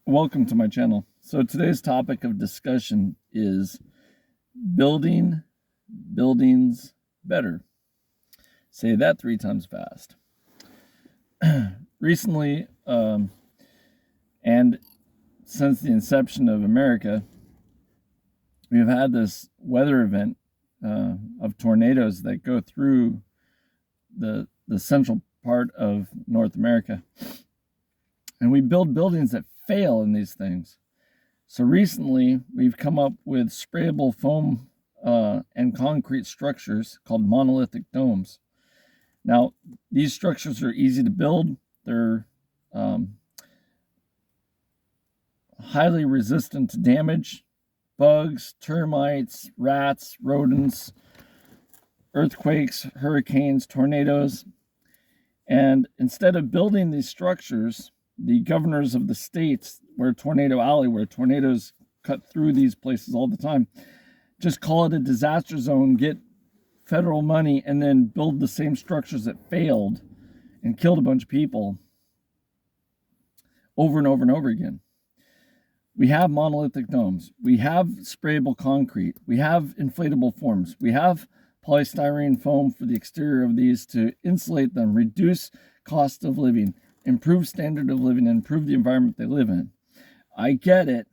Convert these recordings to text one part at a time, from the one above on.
Welcome to my channel. So today's topic of discussion is building buildings better. Say that 3 times fast. Recently, and since the inception of America, we've had this weather event of tornadoes that go through the central part of North America. And we build buildings that fail in these things. So recently, we've come up with sprayable foam and concrete structures called monolithic domes. Now, these structures are easy to build. They're highly resistant to damage, bugs, termites, rats, rodents, earthquakes, hurricanes, tornadoes. And instead of building these structures, the governors of the states where Tornado Alley, where tornadoes cut through these places all the time, just call it a disaster zone, get federal money, and then build the same structures that failed and killed a bunch of people over and over and over again. We have monolithic domes. We have sprayable concrete. We have inflatable forms. We have polystyrene foam for the exterior of these to insulate them, reduce cost of living, improve standard of living, and improve the environment they live in. I get it.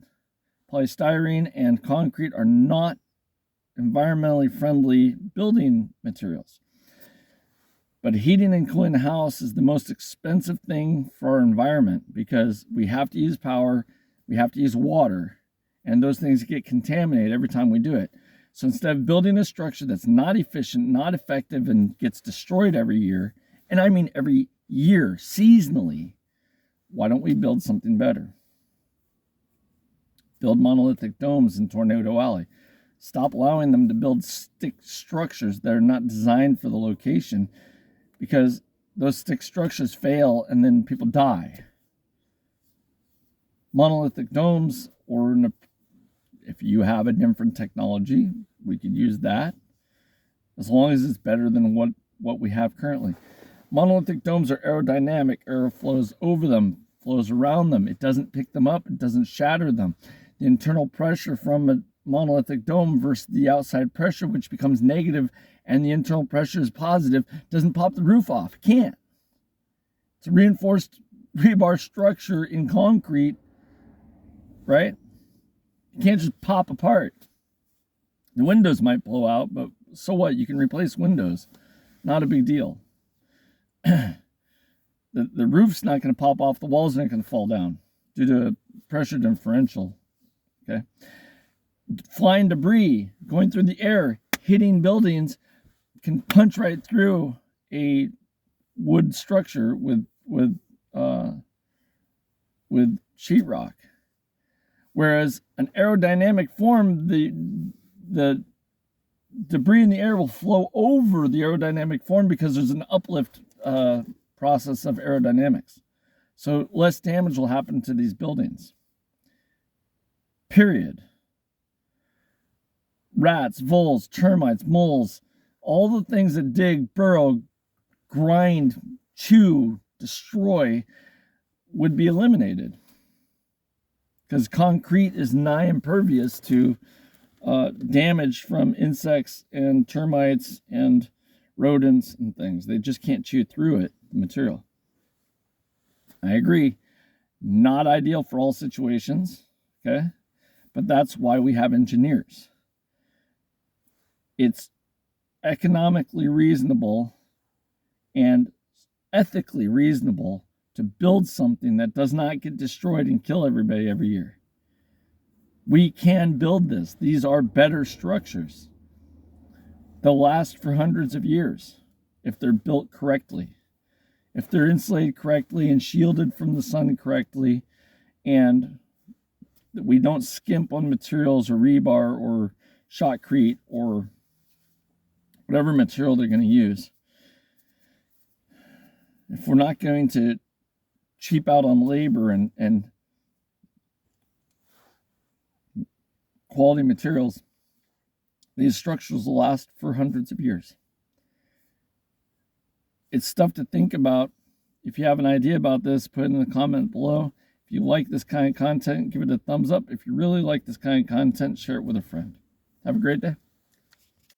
Polystyrene and concrete are not environmentally friendly building materials. But heating and cooling a house is the most expensive thing for our environment because we have to use power, we have to use water, and those things get contaminated every time we do it. So instead of building a structure that's not efficient, not effective, and gets destroyed every year, and I mean every year, seasonally, why don't we build something better? Build monolithic domes in Tornado Alley. Stop allowing them to build stick structures that are not designed for the location because those stick structures fail and then people die. Monolithic domes, or if you have a different technology, we could use that as long as it's better than what we have currently. Monolithic domes are aerodynamic. Air flows over them, flows around them. It doesn't pick them up. It doesn't shatter them. The internal pressure from a monolithic dome versus the outside pressure, which becomes negative, and the internal pressure is positive, doesn't pop the roof off. It can't. It's a reinforced rebar structure in concrete, right? It can't just pop apart. The windows might blow out, but so what? You can replace windows. Not a big deal. The roof's not going to pop off. The walls aren't going to fall down due to a pressure differential. Okay. Flying debris going through the air, hitting buildings, can punch right through a wood structure with sheetrock. Whereas an aerodynamic form, the debris in the air will flow over the aerodynamic form because there's an uplift process of aerodynamics. So less damage will happen to these buildings. Period. Rats, voles, termites, moles, all the things that dig, burrow, grind, chew, destroy would be eliminated. Because concrete is nigh impervious to damage from insects and termites and rodents and things. They just can't chew through it, the material. I agree. Not ideal for all situations, okay? But that's why we have engineers. It's economically reasonable and ethically reasonable to build something that does not get destroyed and kill everybody every year. We can build this. These are better structures. They'll last for hundreds of years if they're built correctly. If they're insulated correctly and shielded from the sun correctly, and we don't skimp on materials or rebar or shotcrete or whatever material they're going to use. If we're not going to cheap out on labor and quality materials, these structures will last for hundreds of years. It's stuff to think about. If you have an idea about this, put it in the comment below. If you like this kind of content, give it a thumbs up. If you really like this kind of content, share it with a friend. Have a great day.